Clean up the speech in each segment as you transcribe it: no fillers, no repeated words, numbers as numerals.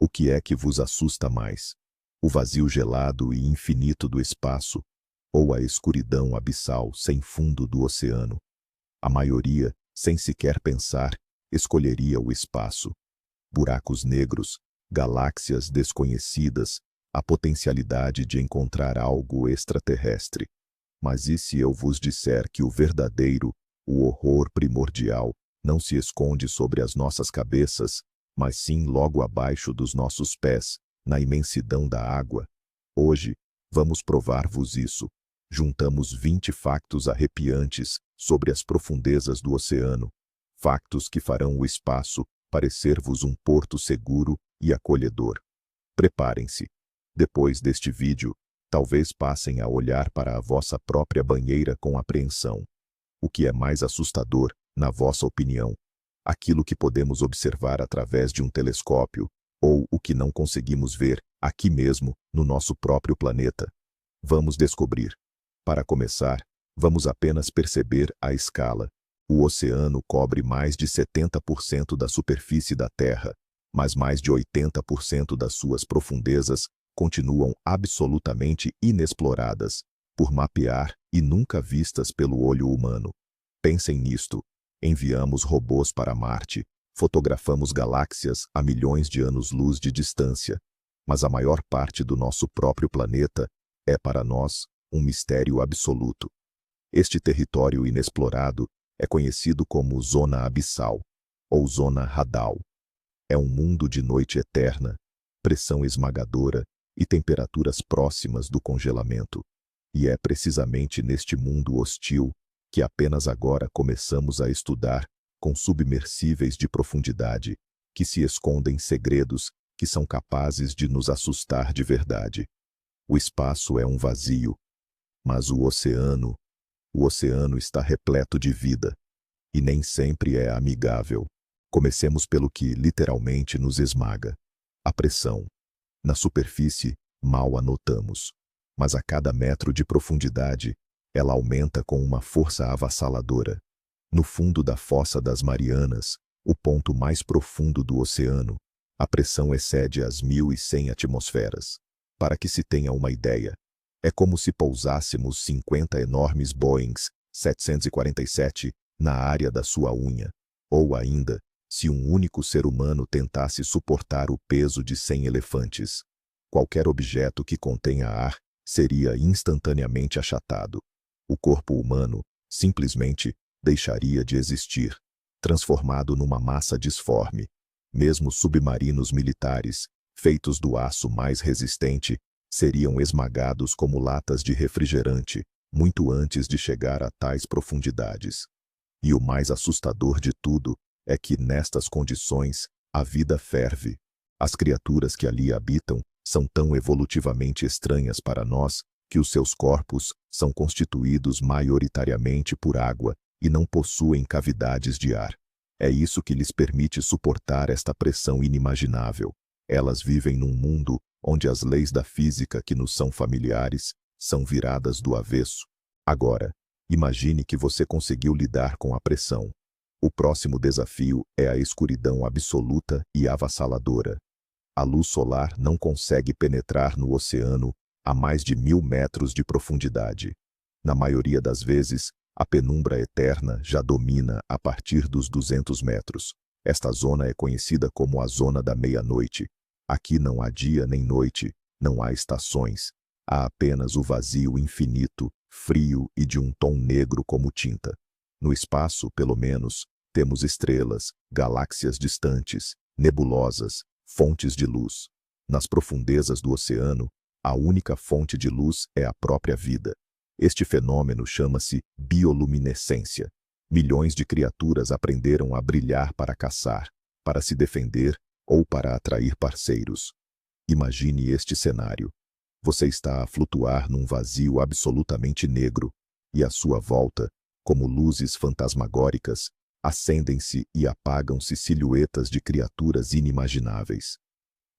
O que é que vos assusta mais? O vazio gelado e infinito do espaço, ou a escuridão abissal sem fundo do oceano? A maioria, sem sequer pensar, escolheria o espaço. Buracos negros, galáxias desconhecidas, a potencialidade de encontrar algo extraterrestre. Mas e se eu vos disser que o verdadeiro, o horror primordial, não se esconde sobre as nossas cabeças, mas sim logo abaixo dos nossos pés, na imensidão da água? Hoje, vamos provar-vos isso. Juntamos 20 factos arrepiantes sobre as profundezas do oceano, factos que farão o espaço parecer-vos um porto seguro e acolhedor. Preparem-se. Depois deste vídeo, talvez passem a olhar para a vossa própria banheira com apreensão. O que é mais assustador, na vossa opinião? Aquilo que podemos observar através de um telescópio, ou o que não conseguimos ver, aqui mesmo, no nosso próprio planeta? Vamos descobrir. Para começar, vamos apenas perceber a escala. O oceano cobre mais de 70% da superfície da Terra, mas mais de 80% das suas profundezas continuam absolutamente inexploradas, por mapear e nunca vistas pelo olho humano. Pensem nisto. Enviamos robôs para Marte, fotografamos galáxias a milhões de anos-luz de distância, mas a maior parte do nosso próprio planeta é para nós um mistério absoluto. Este território inexplorado é conhecido como Zona Abissal, ou Zona Hadal. É um mundo de noite eterna, pressão esmagadora e temperaturas próximas do congelamento. E é precisamente neste mundo hostil que apenas agora começamos a estudar, com submersíveis de profundidade, que se escondem segredos que são capazes de nos assustar de verdade. O espaço é um vazio, mas o oceano está repleto de vida, e nem sempre é amigável. Comecemos pelo que literalmente nos esmaga: a pressão. Na superfície, mal a notamos, mas a cada metro de profundidade, ela aumenta com uma força avassaladora. No fundo da Fossa das Marianas, o ponto mais profundo do oceano, a pressão excede as 1.100 atmosferas. Para que se tenha uma ideia, é como se pousássemos 50 enormes Boeings 747 na área da sua unha, ou ainda, se um único ser humano tentasse suportar o peso de 100 elefantes. Qualquer objeto que contenha ar seria instantaneamente achatado. O corpo humano, simplesmente, deixaria de existir, transformado numa massa disforme. Mesmo submarinos militares, feitos do aço mais resistente, seriam esmagados como latas de refrigerante, muito antes de chegar a tais profundidades. E o mais assustador de tudo é que, nestas condições, a vida ferve. As criaturas que ali habitam são tão evolutivamente estranhas para nós que os seus corpos são constituídos maioritariamente por água e não possuem cavidades de ar. É isso que lhes permite suportar esta pressão inimaginável. Elas vivem num mundo onde as leis da física que nos são familiares são viradas do avesso. Agora, imagine que você conseguiu lidar com a pressão. O próximo desafio é a escuridão absoluta e avassaladora. A luz solar não consegue penetrar no oceano a mais de 1.000 metros de profundidade. Na maioria das vezes, a penumbra eterna já domina a partir dos 200 metros. Esta zona é conhecida como a Zona da Meia-Noite. Aqui não há dia nem noite, não há estações. Há apenas o vazio infinito, frio e de um tom negro como tinta. No espaço, pelo menos, temos estrelas, galáxias distantes, nebulosas, fontes de luz. Nas profundezas do oceano, a única fonte de luz é a própria vida. Este fenômeno chama-se bioluminescência. Milhões de criaturas aprenderam a brilhar para caçar, para se defender ou para atrair parceiros. Imagine este cenário. Você está a flutuar num vazio absolutamente negro, e à sua volta, como luzes fantasmagóricas, acendem-se e apagam-se silhuetas de criaturas inimagináveis.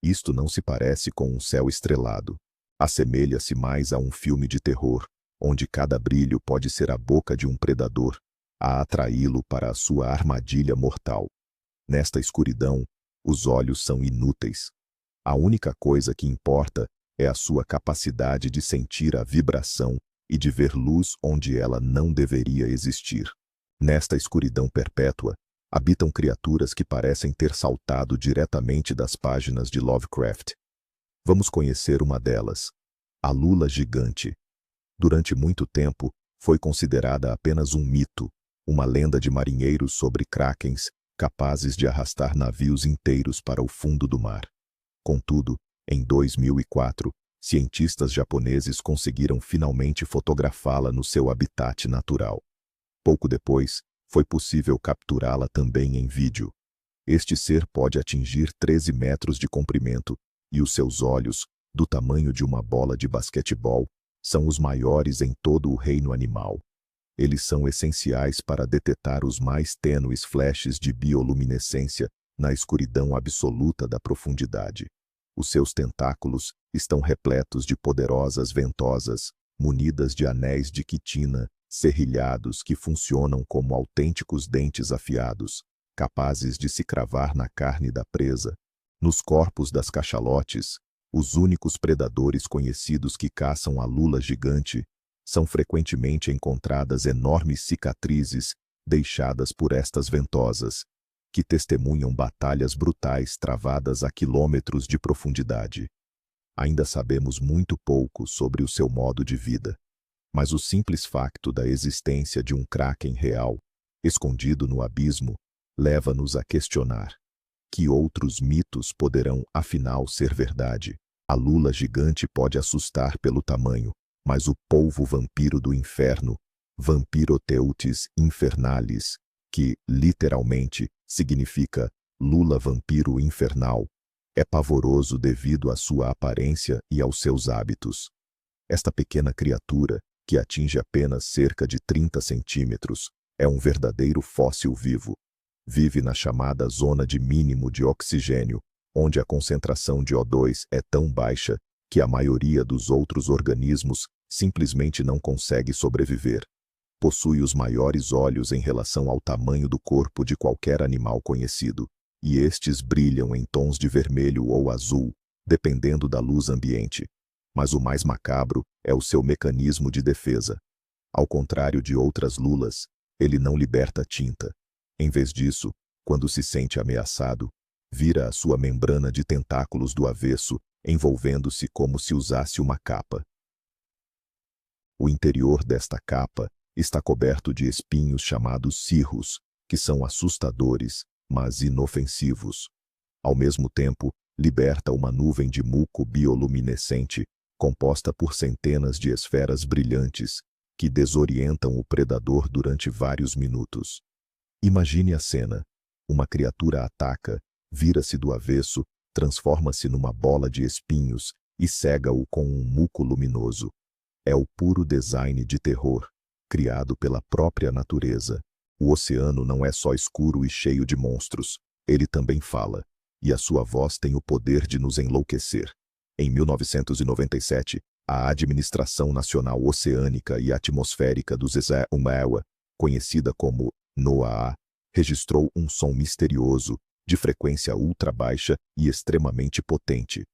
Isto não se parece com um céu estrelado. Assemelha-se mais a um filme de terror, onde cada brilho pode ser a boca de um predador, a atraí-lo para a sua armadilha mortal. Nesta escuridão, os olhos são inúteis. A única coisa que importa é a sua capacidade de sentir a vibração e de ver luz onde ela não deveria existir. Nesta escuridão perpétua, habitam criaturas que parecem ter saltado diretamente das páginas de Lovecraft. Vamos conhecer uma delas, a lula gigante. Durante muito tempo, foi considerada apenas um mito, uma lenda de marinheiros sobre krakens capazes de arrastar navios inteiros para o fundo do mar. Contudo, em 2004, cientistas japoneses conseguiram finalmente fotografá-la no seu habitat natural. Pouco depois, foi possível capturá-la também em vídeo. Este ser pode atingir 13 metros de comprimento, e os seus olhos, do tamanho de uma bola de basquetebol, são os maiores em todo o reino animal. Eles são essenciais para detectar os mais tênues flashes de bioluminescência na escuridão absoluta da profundidade. Os seus tentáculos estão repletos de poderosas ventosas, munidas de anéis de quitina, serrilhados que funcionam como autênticos dentes afiados, capazes de se cravar na carne da presa. Nos corpos das cachalotes, os únicos predadores conhecidos que caçam a lula gigante, são frequentemente encontradas enormes cicatrizes deixadas por estas ventosas, que testemunham batalhas brutais travadas a quilômetros de profundidade. Ainda sabemos muito pouco sobre o seu modo de vida, mas o simples facto da existência de um kraken real, escondido no abismo, leva-nos a questionar: que outros mitos poderão afinal ser verdade? A lula gigante pode assustar pelo tamanho, mas o polvo vampiro do inferno, Vampiroteuthis infernalis, que, literalmente, significa lula vampiro infernal, é pavoroso devido à sua aparência e aos seus hábitos. Esta pequena criatura, que atinge apenas cerca de 30 centímetros, é um verdadeiro fóssil vivo. Vive na chamada zona de mínimo de oxigênio, onde a concentração de O2 é tão baixa que a maioria dos outros organismos simplesmente não consegue sobreviver. Possui os maiores olhos em relação ao tamanho do corpo de qualquer animal conhecido, e estes brilham em tons de vermelho ou azul, dependendo da luz ambiente. Mas o mais macabro é o seu mecanismo de defesa. Ao contrário de outras lulas, ele não liberta tinta. Em vez disso, quando se sente ameaçado, vira a sua membrana de tentáculos do avesso, envolvendo-se como se usasse uma capa. O interior desta capa está coberto de espinhos chamados cirros, que são assustadores, mas inofensivos. Ao mesmo tempo, liberta uma nuvem de muco bioluminescente, composta por centenas de esferas brilhantes, que desorientam o predador durante vários minutos. Imagine a cena. Uma criatura ataca, vira-se do avesso, transforma-se numa bola de espinhos e cega-o com um muco luminoso. É o puro design de terror, criado pela própria natureza. O oceano não é só escuro e cheio de monstros, ele também fala, e a sua voz tem o poder de nos enlouquecer. Em 1997, a Administração Nacional Oceânica e Atmosférica dos Estados, conhecida como NOAA, registrou um som misterioso, de frequência ultra baixa e extremamente potente.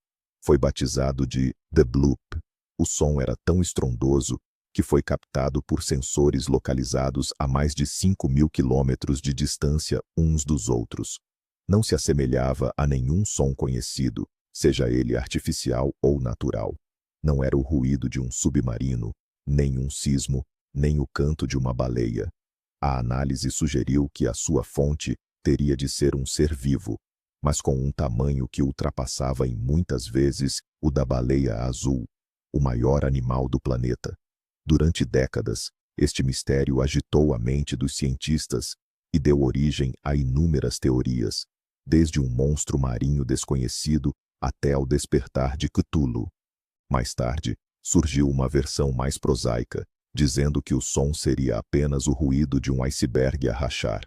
Foi batizado de The Bloop. O som era tão estrondoso que foi captado por sensores localizados a mais de 5.000 quilômetros de distância uns dos outros. Não se assemelhava a nenhum som conhecido, seja ele artificial ou natural. Não era o ruído de um submarino, nem um sismo, nem o canto de uma baleia. A análise sugeriu que a sua fonte teria de ser um ser vivo, mas com um tamanho que ultrapassava em muitas vezes o da baleia azul, o maior animal do planeta. Durante décadas, este mistério agitou a mente dos cientistas e deu origem a inúmeras teorias, desde um monstro marinho desconhecido até ao despertar de Cthulhu. Mais tarde, surgiu uma versão mais prosaica, dizendo que o som seria apenas o ruído de um iceberg a rachar.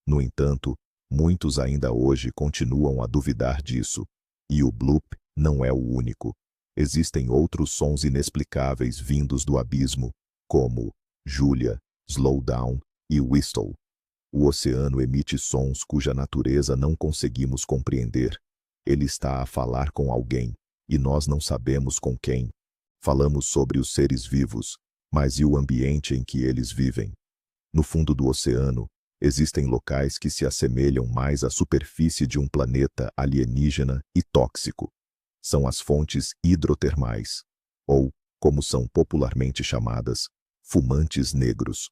No entanto, muitos ainda hoje continuam a duvidar disso, e o bloop não é o único. Existem outros sons inexplicáveis vindos do abismo, como Julia, Slowdown e Whistle. O oceano emite sons cuja natureza não conseguimos compreender. Ele está a falar com alguém, e nós não sabemos com quem. Falamos sobre os seres vivos, mas e o ambiente em que eles vivem? No fundo do oceano, existem locais que se assemelham mais à superfície de um planeta alienígena e tóxico. São as fontes hidrotermais, ou, como são popularmente chamadas, fumantes negros.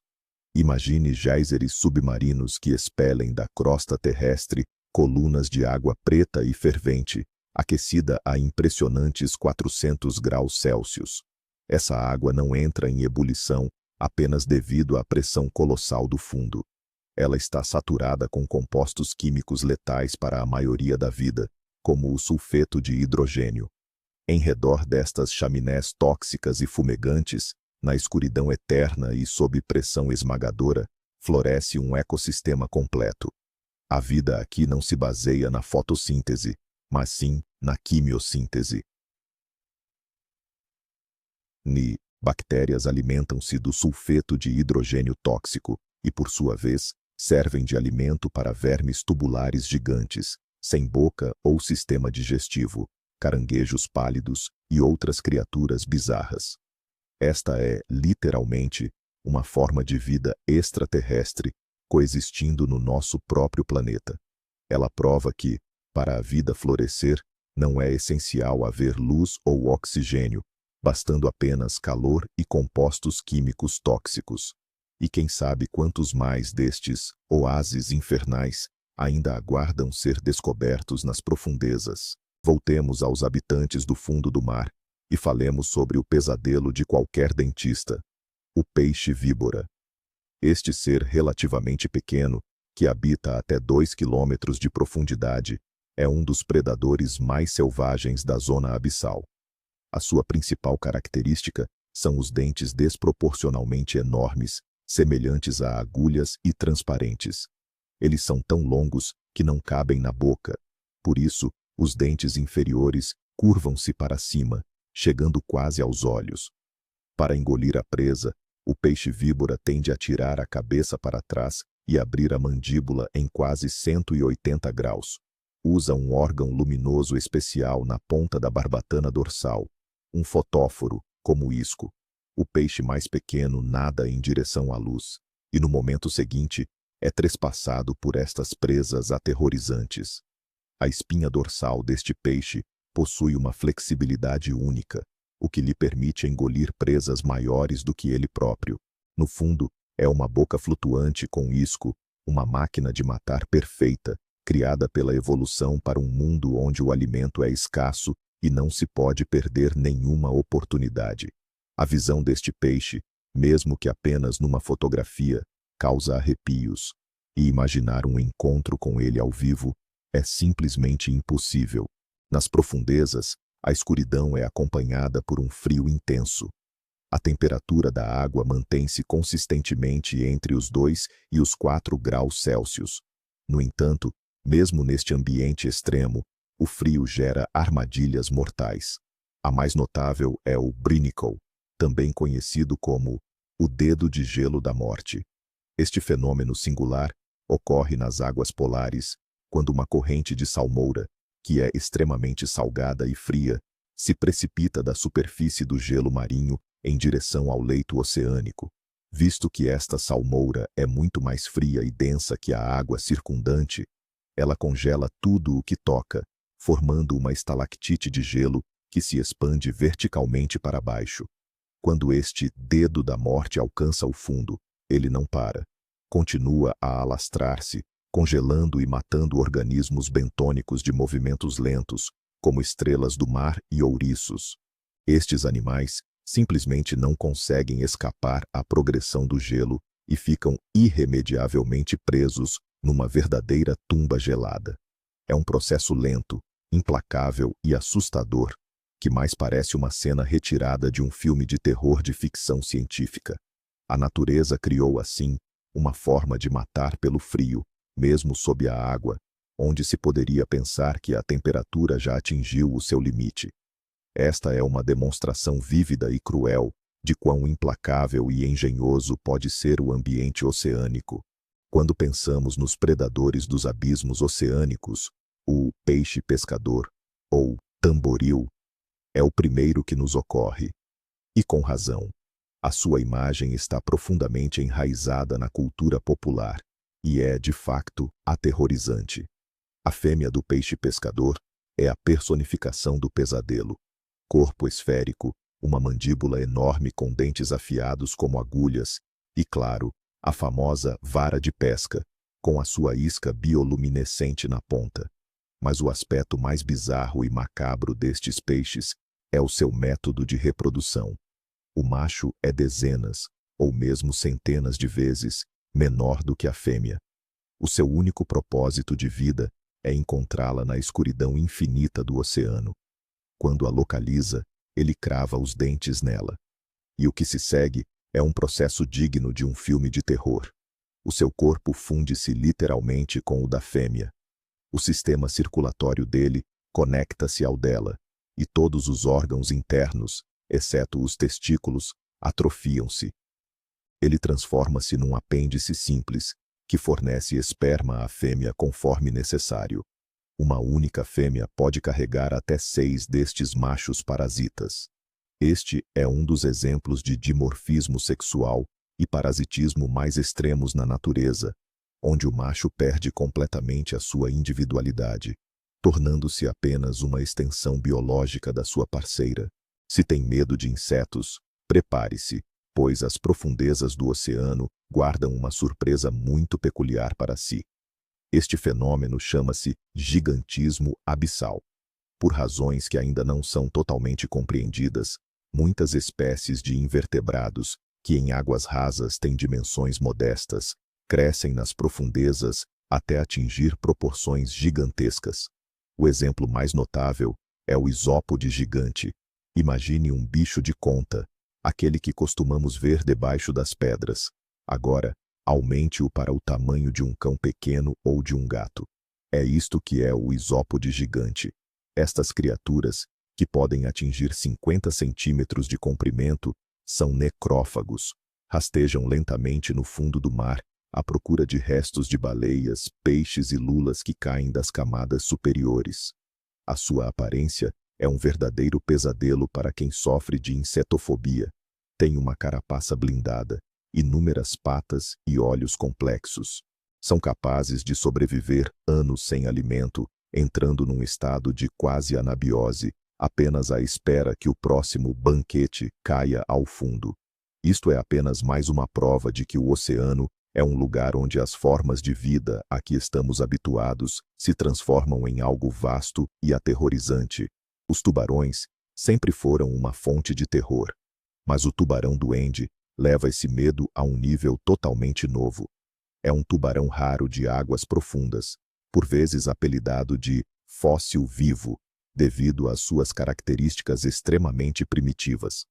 Imagine geysers submarinos que expelem da crosta terrestre colunas de água preta e fervente, aquecida a impressionantes 400 graus Celsius. Essa água não entra em ebulição apenas devido à pressão colossal do fundo. Ela está saturada com compostos químicos letais para a maioria da vida, como o sulfeto de hidrogênio. Em redor destas chaminés tóxicas e fumegantes, na escuridão eterna e sob pressão esmagadora, floresce um ecossistema completo. A vida aqui não se baseia na fotossíntese, mas sim na quimiossíntese. Bactérias alimentam-se do sulfeto de hidrogênio tóxico e, por sua vez, servem de alimento para vermes tubulares gigantes, sem boca ou sistema digestivo, caranguejos pálidos e outras criaturas bizarras. Esta é, literalmente, uma forma de vida extraterrestre coexistindo no nosso próprio planeta. Ela prova que, para a vida florescer, não é essencial haver luz ou oxigênio, bastando apenas calor e compostos químicos tóxicos. E quem sabe quantos mais destes oásis infernais ainda aguardam ser descobertos nas profundezas. Voltemos aos habitantes do fundo do mar e falemos sobre o pesadelo de qualquer dentista: o peixe-víbora. Este ser relativamente pequeno, que habita até 2 quilômetros de profundidade, é um dos predadores mais selvagens da zona abissal. A sua principal característica são os dentes desproporcionalmente enormes, semelhantes a agulhas e transparentes. Eles são tão longos que não cabem na boca. Por isso, os dentes inferiores curvam-se para cima, chegando quase aos olhos. Para engolir a presa, o peixe-víbora tende a tirar a cabeça para trás e abrir a mandíbula em quase 180 graus. Usa um órgão luminoso especial na ponta da barbatana dorsal, um fotóforo, como o isco. O peixe mais pequeno nada em direção à luz, e no momento seguinte é trespassado por estas presas aterrorizantes. A espinha dorsal deste peixe possui uma flexibilidade única, o que lhe permite engolir presas maiores do que ele próprio. No fundo, é uma boca flutuante com isco, uma máquina de matar perfeita, criada pela evolução para um mundo onde o alimento é escasso e não se pode perder nenhuma oportunidade. A visão deste peixe, mesmo que apenas numa fotografia, causa arrepios, e imaginar um encontro com ele ao vivo é simplesmente impossível. Nas profundezas, a escuridão é acompanhada por um frio intenso. A temperatura da água mantém-se consistentemente entre os 2 e os 4 graus Celsius. No entanto, mesmo neste ambiente extremo, o frio gera armadilhas mortais. A mais notável é o Brinicle, também conhecido como o dedo de gelo da morte. Este fenômeno singular ocorre nas águas polares, quando uma corrente de salmoura, que é extremamente salgada e fria, se precipita da superfície do gelo marinho em direção ao leito oceânico. Visto que esta salmoura é muito mais fria e densa que a água circundante, ela congela tudo o que toca, formando uma estalactite de gelo que se expande verticalmente para baixo. Quando este dedo da morte alcança o fundo, ele não para. Continua a alastrar-se, congelando e matando organismos bentônicos de movimentos lentos, como estrelas do mar e ouriços. Estes animais simplesmente não conseguem escapar à progressão do gelo e ficam irremediavelmente presos numa verdadeira tumba gelada. É um processo lento, implacável e assustador, que mais parece uma cena retirada de um filme de terror de ficção científica. A natureza criou assim uma forma de matar pelo frio, mesmo sob a água, onde se poderia pensar que a temperatura já atingiu o seu limite. Esta é uma demonstração vívida e cruel de quão implacável e engenhoso pode ser o ambiente oceânico. Quando pensamos nos predadores dos abismos oceânicos, O peixe pescador, ou tamboril, é o primeiro que nos ocorre. E com razão. A sua imagem está profundamente enraizada na cultura popular e é, de facto, aterrorizante. A fêmea do peixe pescador é a personificação do pesadelo. Corpo esférico, uma mandíbula enorme com dentes afiados como agulhas e, claro, a famosa vara de pesca, com a sua isca bioluminescente na ponta. Mas o aspecto mais bizarro e macabro destes peixes é o seu método de reprodução. O macho é dezenas, ou mesmo centenas de vezes, menor do que a fêmea. O seu único propósito de vida é encontrá-la na escuridão infinita do oceano. Quando a localiza, ele crava os dentes nela. E o que se segue é um processo digno de um filme de terror. O seu corpo funde-se literalmente com o da fêmea. O sistema circulatório dele conecta-se ao dela, e todos os órgãos internos, exceto os testículos, atrofiam-se. Ele transforma-se num apêndice simples, que fornece esperma à fêmea conforme necessário. Uma única fêmea pode carregar até 6 destes machos parasitas. Este é um dos exemplos de dimorfismo sexual e parasitismo mais extremos na natureza, onde o macho perde completamente a sua individualidade, tornando-se apenas uma extensão biológica da sua parceira. Se tem medo de insetos, prepare-se, pois as profundezas do oceano guardam uma surpresa muito peculiar para si. Este fenômeno chama-se gigantismo abissal. Por razões que ainda não são totalmente compreendidas, muitas espécies de invertebrados, que em águas rasas têm dimensões modestas, crescem nas profundezas até atingir proporções gigantescas. O exemplo mais notável é o isópode gigante. Imagine um bicho de conta, aquele que costumamos ver debaixo das pedras. Agora, aumente-o para o tamanho de um cão pequeno ou de um gato. É isto que é o isópode gigante. Estas criaturas, que podem atingir 50 centímetros de comprimento, são necrófagos. Rastejam lentamente no fundo do mar, à procura de restos de baleias, peixes e lulas que caem das camadas superiores. A sua aparência é um verdadeiro pesadelo para quem sofre de insetofobia. Tem uma carapaça blindada, inúmeras patas e olhos complexos. São capazes de sobreviver anos sem alimento, entrando num estado de quase anabiose, apenas à espera que o próximo banquete caia ao fundo. Isto é apenas mais uma prova de que o oceano é um lugar onde as formas de vida a que estamos habituados se transformam em algo vasto e aterrorizante. Os tubarões sempre foram uma fonte de terror, mas o tubarão-duende leva esse medo a um nível totalmente novo. É um tubarão raro de águas profundas, por vezes apelidado de fóssil vivo, devido às suas características extremamente primitivas.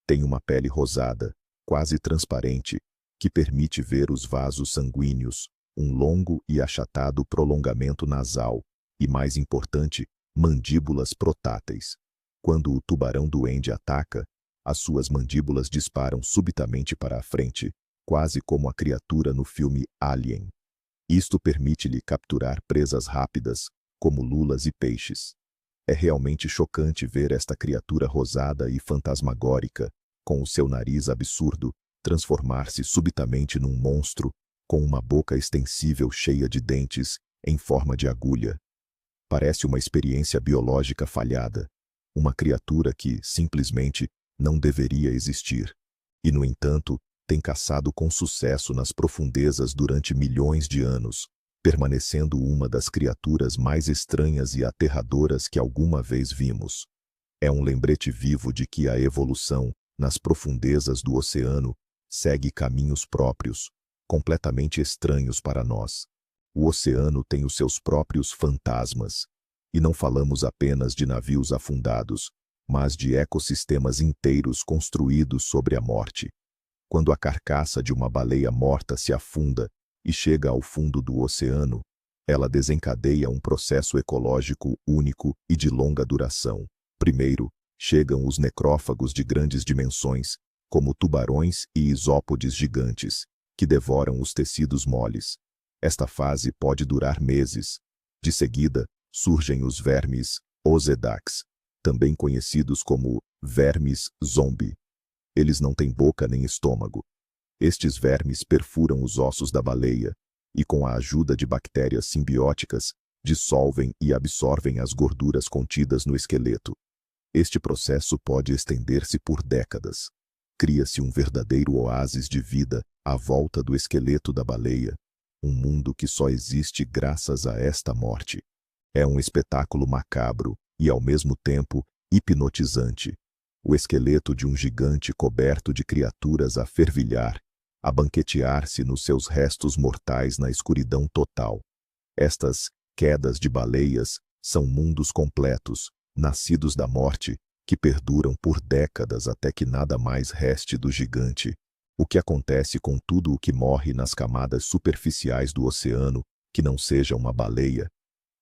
Tem uma pele rosada, quase transparente, que permite ver os vasos sanguíneos, um longo e achatado prolongamento nasal e, mais importante, mandíbulas protáteis. Quando o tubarão-duende ataca, as suas mandíbulas disparam subitamente para a frente, quase como a criatura no filme Alien. Isto permite-lhe capturar presas rápidas, como lulas e peixes. É realmente chocante ver esta criatura rosada e fantasmagórica, com o seu nariz absurdo, transformar-se subitamente num monstro, com uma boca extensível cheia de dentes, em forma de agulha. Parece uma experiência biológica falhada, uma criatura que, simplesmente, não deveria existir. E, no entanto, tem caçado com sucesso nas profundezas durante milhões de anos, permanecendo uma das criaturas mais estranhas e aterradoras que alguma vez vimos. É um lembrete vivo de que a evolução, nas profundezas do oceano, segue caminhos próprios, completamente estranhos para nós. O oceano tem os seus próprios fantasmas. E não falamos apenas de navios afundados, mas de ecossistemas inteiros construídos sobre a morte. Quando a carcaça de uma baleia morta se afunda e chega ao fundo do oceano, ela desencadeia um processo ecológico único e de longa duração. Primeiro, chegam os necrófagos de grandes dimensões, como tubarões e isópodes gigantes, que devoram os tecidos moles. Esta fase pode durar meses. De seguida, surgem os vermes Osedax, também conhecidos como vermes zombie. Eles não têm boca nem estômago. Estes vermes perfuram os ossos da baleia e, com a ajuda de bactérias simbióticas, dissolvem e absorvem as gorduras contidas no esqueleto. Este processo pode estender-se por décadas. Cria-se um verdadeiro oásis de vida à volta do esqueleto da baleia, um mundo que só existe graças a esta morte. É um espetáculo macabro e, ao mesmo tempo, hipnotizante. O esqueleto de um gigante coberto de criaturas a fervilhar, a banquetear-se nos seus restos mortais na escuridão total. Estas quedas de baleias são mundos completos, nascidos da morte, que perduram por décadas até que nada mais reste do gigante. O que acontece com tudo o que morre nas camadas superficiais do oceano, que não seja uma baleia?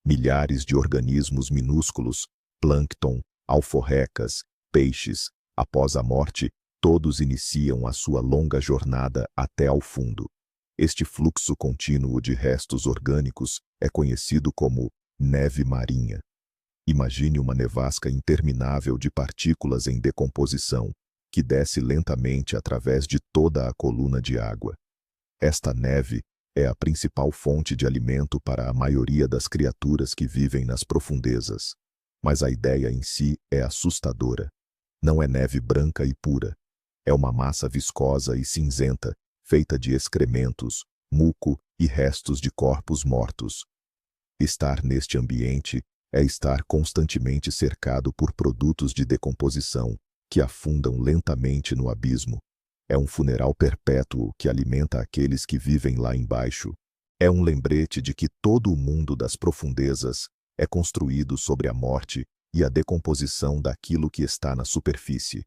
Milhares de organismos minúsculos, plâncton, alforrecas, peixes, após a morte, todos iniciam a sua longa jornada até ao fundo. Este fluxo contínuo de restos orgânicos é conhecido como neve marinha. Imagine uma nevasca interminável de partículas em decomposição, que desce lentamente através de toda a coluna de água. Esta neve é a principal fonte de alimento para a maioria das criaturas que vivem nas profundezas. Mas a ideia em si é assustadora. Não é neve branca e pura. É uma massa viscosa e cinzenta, feita de excrementos, muco e restos de corpos mortos. Estar neste ambiente é estar constantemente cercado por produtos de decomposição, que afundam lentamente no abismo. É um funeral perpétuo que alimenta aqueles que vivem lá embaixo. É um lembrete de que todo o mundo das profundezas é construído sobre a morte e a decomposição daquilo que está na superfície.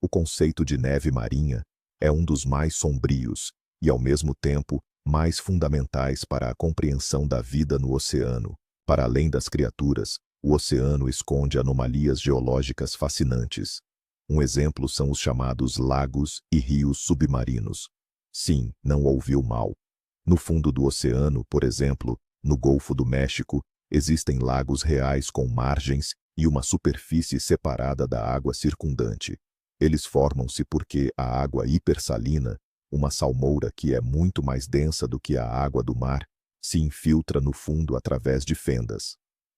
O conceito de neve marinha é um dos mais sombrios e, ao mesmo tempo, mais fundamentais para a compreensão da vida no oceano. Para além das criaturas, o oceano esconde anomalias geológicas fascinantes. Um exemplo são os chamados lagos e rios submarinos. Sim, não ouviu mal. No fundo do oceano, por exemplo, no Golfo do México, existem lagos reais com margens e uma superfície separada da água circundante. Eles formam-se porque a água hipersalina, uma salmoura que é muito mais densa do que a água do mar, se infiltra no fundo através de fendas.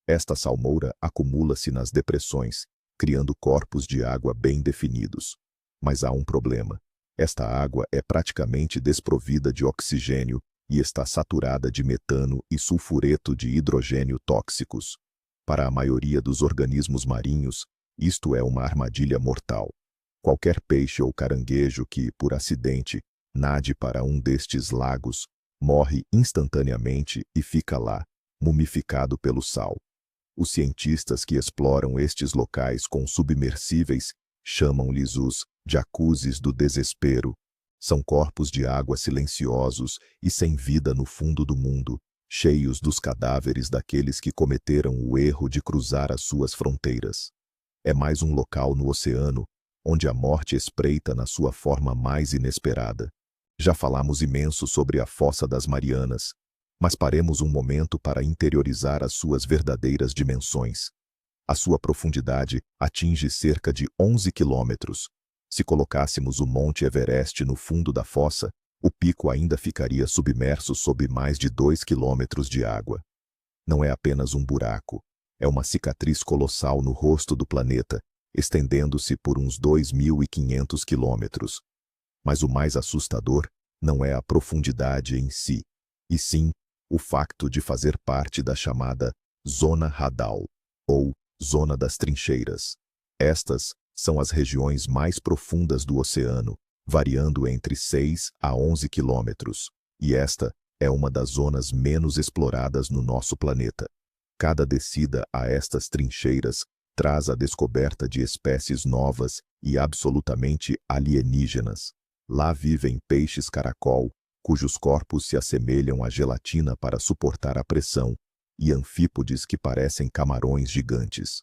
Esta salmoura acumula-se nas depressões, criando corpos de água bem definidos. Mas há um problema. Esta água é praticamente desprovida de oxigênio e está saturada de metano e sulfureto de hidrogênio tóxicos. Para a maioria dos organismos marinhos, isto é uma armadilha mortal. Qualquer peixe ou caranguejo que, por acidente, nade para um destes lagos, morre instantaneamente e fica lá, mumificado pelo sal. Os cientistas que exploram estes locais com submersíveis chamam-lhes os jacuzzis do desespero. São corpos de água silenciosos e sem vida no fundo do mundo, cheios dos cadáveres daqueles que cometeram o erro de cruzar as suas fronteiras. É mais um local no oceano onde a morte espreita na sua forma mais inesperada. Já falamos imenso sobre a Fossa das Marianas, mas paremos um momento para interiorizar as suas verdadeiras dimensões. A sua profundidade atinge cerca de 11 quilômetros. Se colocássemos o Monte Everest no fundo da fossa, o pico ainda ficaria submerso sob mais de 2 quilômetros de água. Não é apenas um buraco, é uma cicatriz colossal no rosto do planeta, estendendo-se por uns 2.500 quilômetros. Mas o mais assustador não é a profundidade em si, e sim o facto de fazer parte da chamada Zona Radal, ou Zona das Trincheiras. Estas são as regiões mais profundas do oceano, variando entre 6 a 11 quilômetros, e esta é uma das zonas menos exploradas no nosso planeta. Cada descida a estas trincheiras traz a descoberta de espécies novas e absolutamente alienígenas. Lá vivem peixes caracol, cujos corpos se assemelham à gelatina para suportar a pressão, e anfípodes que parecem camarões gigantes.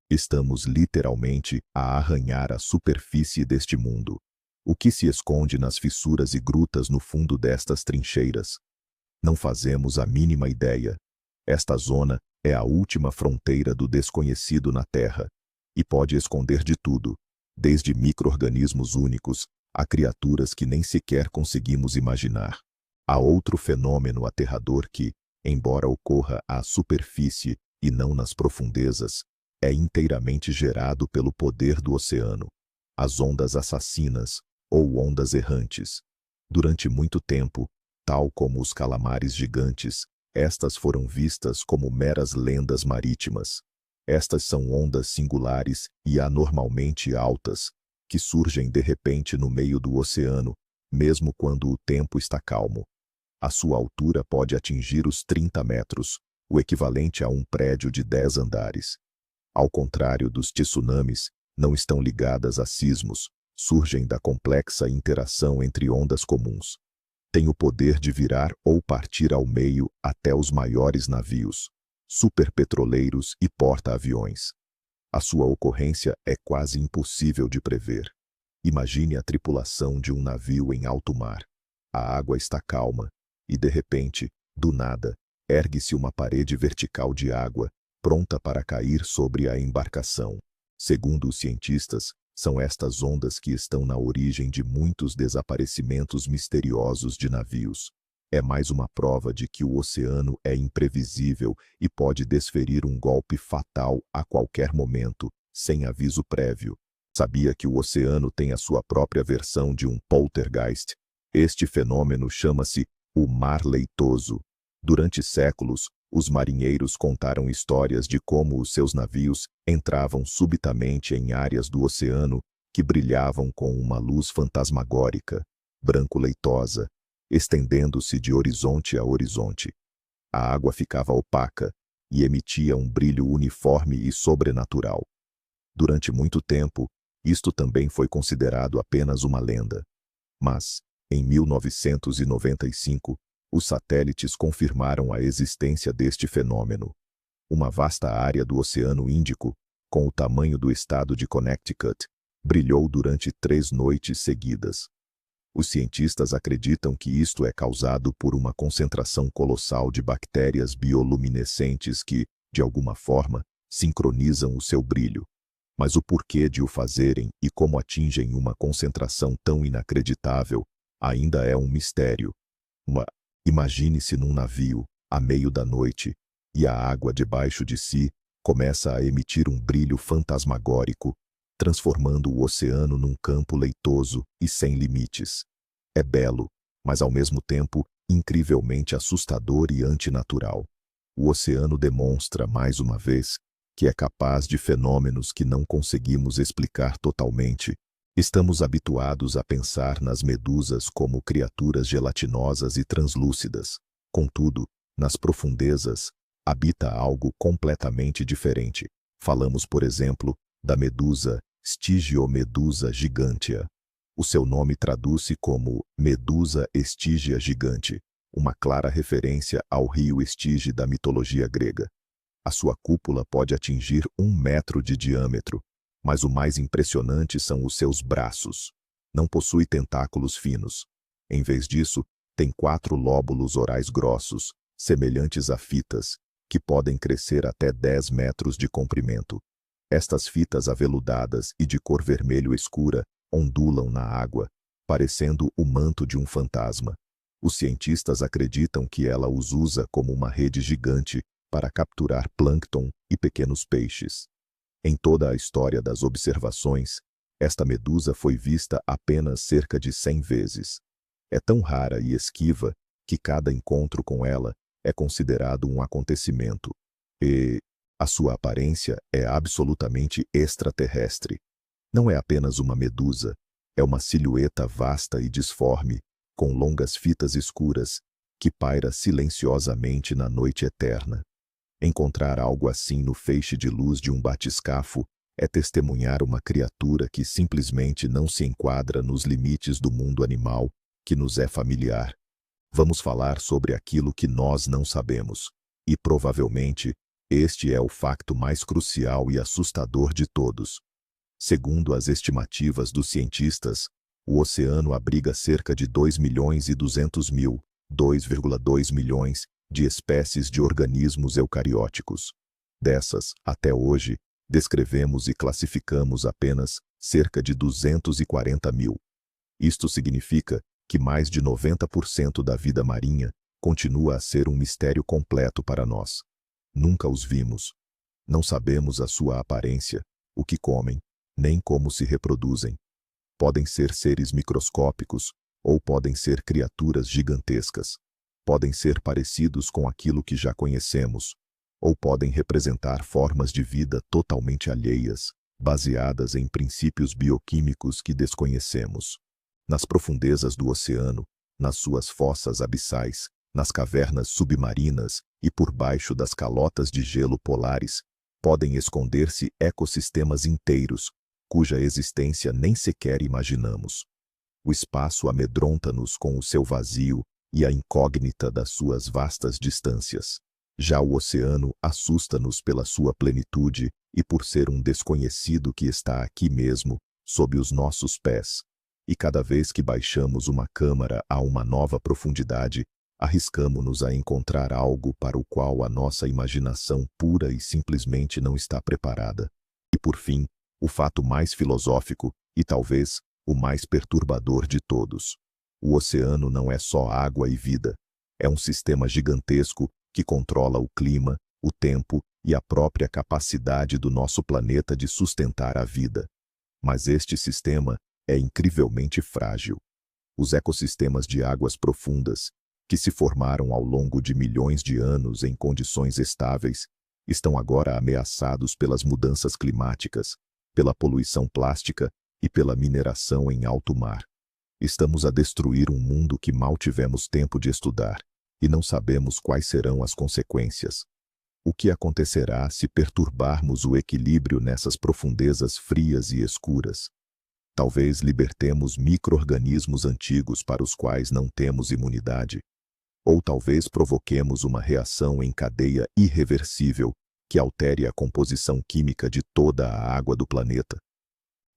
Estamos literalmente a arranhar a superfície deste mundo. O que se esconde nas fissuras e grutas no fundo destas trincheiras? Não fazemos a mínima ideia. Esta zona É a última fronteira do desconhecido na Terra e pode esconder de tudo, desde micro-organismos únicos a criaturas que nem sequer conseguimos imaginar. Há outro fenômeno aterrador que, embora ocorra à superfície e não nas profundezas, é inteiramente gerado pelo poder do oceano: as ondas assassinas ou ondas errantes. Durante muito tempo, tal como os calamares gigantes, estas foram vistas como meras lendas marítimas. Estas são ondas singulares e anormalmente altas, que surgem de repente no meio do oceano, mesmo quando o tempo está calmo. A sua altura pode atingir os 30 metros, o equivalente a um prédio de 10 andares. Ao contrário dos tsunamis, não estão ligadas a sismos, surgem da complexa interação entre ondas comuns. Tem o poder de virar ou partir ao meio até os maiores navios, superpetroleiros e porta-aviões. A sua ocorrência é quase impossível de prever. Imagine a tripulação de um navio em alto mar. A água está calma e, de repente, do nada, ergue-se uma parede vertical de água, pronta para cair sobre a embarcação. Segundo os cientistas, são estas ondas que estão na origem de muitos desaparecimentos misteriosos de navios. É mais uma prova de que o oceano é imprevisível e pode desferir um golpe fatal a qualquer momento, sem aviso prévio. Sabia que o oceano tem a sua própria versão de um poltergeist? Este fenômeno chama-se o mar leitoso. Durante séculos, os marinheiros contaram histórias de como os seus navios entravam subitamente em áreas do oceano que brilhavam com uma luz fantasmagórica, branco-leitosa, estendendo-se de horizonte a horizonte. A água ficava opaca e emitia um brilho uniforme e sobrenatural. Durante muito tempo, isto também foi considerado apenas uma lenda. Mas, em 1995, os satélites confirmaram a existência deste fenômeno. Uma vasta área do Oceano Índico, com o tamanho do estado de Connecticut, brilhou durante 3 noites seguidas. Os cientistas acreditam que isto é causado por uma concentração colossal de bactérias bioluminescentes que, de alguma forma, sincronizam o seu brilho. Mas o porquê de o fazerem e como atingem uma concentração tão inacreditável ainda é um mistério. Imagine-se num navio, à meio da noite, e a água debaixo de si começa a emitir um brilho fantasmagórico, transformando o oceano num campo leitoso e sem limites. É belo, mas ao mesmo tempo incrivelmente assustador e antinatural. O oceano demonstra, mais uma vez, que é capaz de fenômenos que não conseguimos explicar totalmente. Estamos habituados a pensar nas medusas como criaturas gelatinosas e translúcidas. Contudo, nas profundezas, habita algo completamente diferente. Falamos, por exemplo, da medusa Stygiomedusa gigantea. O seu nome traduz-se como Medusa Estígia gigante, uma clara referência ao rio Estige da mitologia grega. A sua cúpula pode atingir 1 metro de diâmetro, mas o mais impressionante são os seus braços. Não possui tentáculos finos. Em vez disso, tem 4 lóbulos orais grossos, semelhantes a fitas, que podem crescer até 10 metros de comprimento. Estas fitas aveludadas e de cor vermelho escura ondulam na água, parecendo o manto de um fantasma. Os cientistas acreditam que ela os usa como uma rede gigante para capturar plâncton e pequenos peixes. Em toda a história das observações, esta medusa foi vista apenas cerca de 100 vezes. É tão rara e esquiva que cada encontro com ela é considerado um acontecimento. E a sua aparência é absolutamente extraterrestre. Não é apenas uma medusa, é uma silhueta vasta e disforme, com longas fitas escuras, que paira silenciosamente na noite eterna. Encontrar algo assim no feixe de luz de um batiscafo é testemunhar uma criatura que simplesmente não se enquadra nos limites do mundo animal que nos é familiar. Vamos falar sobre aquilo que nós não sabemos, e provavelmente este é o facto mais crucial e assustador de todos. Segundo as estimativas dos cientistas, o oceano abriga cerca de 2.200.000, 2,2 milhões de espécies de organismos eucarióticos. Dessas, até hoje, descrevemos e classificamos apenas cerca de 240 mil. Isto significa que mais de 90% da vida marinha continua a ser um mistério completo para nós. Nunca os vimos. Não sabemos a sua aparência, o que comem, nem como se reproduzem. Podem ser seres microscópicos, ou podem ser criaturas gigantescas. Podem ser parecidos com aquilo que já conhecemos, ou podem representar formas de vida totalmente alheias, baseadas em princípios bioquímicos que desconhecemos. Nas profundezas do oceano, nas suas fossas abissais, nas cavernas submarinas e por baixo das calotas de gelo polares, podem esconder-se ecossistemas inteiros, cuja existência nem sequer imaginamos. O espaço amedronta-nos com o seu vazio e a incógnita das suas vastas distâncias. Já o oceano assusta-nos pela sua plenitude e por ser um desconhecido que está aqui mesmo, sob os nossos pés. E cada vez que baixamos uma câmara a uma nova profundidade, arriscamo-nos a encontrar algo para o qual a nossa imaginação pura e simplesmente não está preparada. E por fim, o fato mais filosófico, e talvez o mais perturbador de todos. O oceano não é só água e vida. É um sistema gigantesco que controla o clima, o tempo e a própria capacidade do nosso planeta de sustentar a vida. Mas este sistema é incrivelmente frágil. Os ecossistemas de águas profundas, que se formaram ao longo de milhões de anos em condições estáveis, estão agora ameaçados pelas mudanças climáticas, pela poluição plástica e pela mineração em alto mar. Estamos a destruir um mundo que mal tivemos tempo de estudar, e não sabemos quais serão as consequências. O que acontecerá se perturbarmos o equilíbrio nessas profundezas frias e escuras? Talvez libertemos micro-organismos antigos para os quais não temos imunidade. Ou talvez provoquemos uma reação em cadeia irreversível que altere a composição química de toda a água do planeta.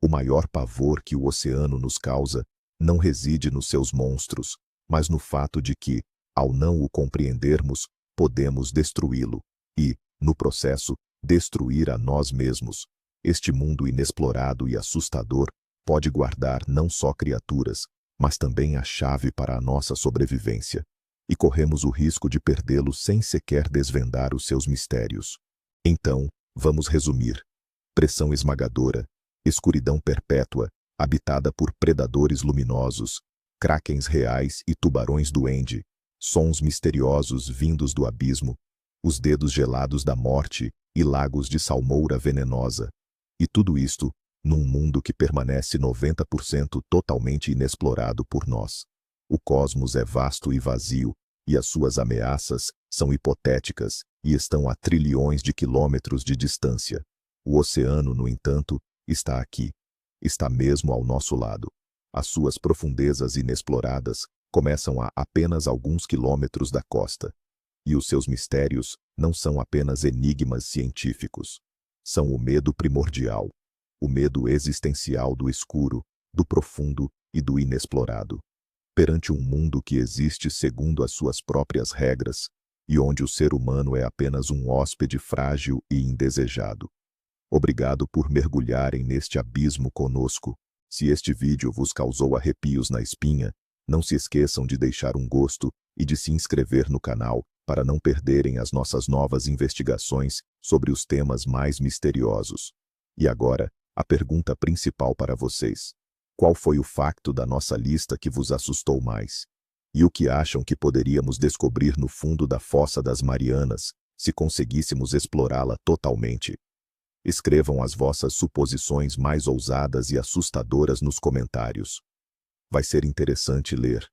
O maior pavor que o oceano nos causa não reside nos seus monstros, mas no fato de que, ao não o compreendermos, podemos destruí-lo e, no processo, destruir a nós mesmos. Este mundo inexplorado e assustador pode guardar não só criaturas, mas também a chave para a nossa sobrevivência. E corremos o risco de perdê-lo sem sequer desvendar os seus mistérios. Então, vamos resumir. Pressão esmagadora, escuridão perpétua, habitada por predadores luminosos, krakens reais e tubarões duende, sons misteriosos vindos do abismo, os dedos gelados da morte e lagos de salmoura venenosa. E tudo isto, num mundo que permanece 90% totalmente inexplorado por nós. O cosmos é vasto e vazio, e as suas ameaças são hipotéticas e estão a trilhões de quilômetros de distância. O oceano, no entanto, está aqui. Está mesmo ao nosso lado. As suas profundezas inexploradas começam a apenas alguns quilômetros da costa. E os seus mistérios não são apenas enigmas científicos. São o medo primordial, o medo existencial do escuro, do profundo e do inexplorado. Perante um mundo que existe segundo as suas próprias regras, e onde o ser humano é apenas um hóspede frágil e indesejado. Obrigado por mergulharem neste abismo conosco. Se este vídeo vos causou arrepios na espinha, não se esqueçam de deixar um gosto e de se inscrever no canal para não perderem as nossas novas investigações sobre os temas mais misteriosos. E agora, a pergunta principal para vocês. Qual foi o facto da nossa lista que vos assustou mais? E o que acham que poderíamos descobrir no fundo da Fossa das Marianas, se conseguíssemos explorá-la totalmente? Escrevam as vossas suposições mais ousadas e assustadoras nos comentários. Vai ser interessante ler.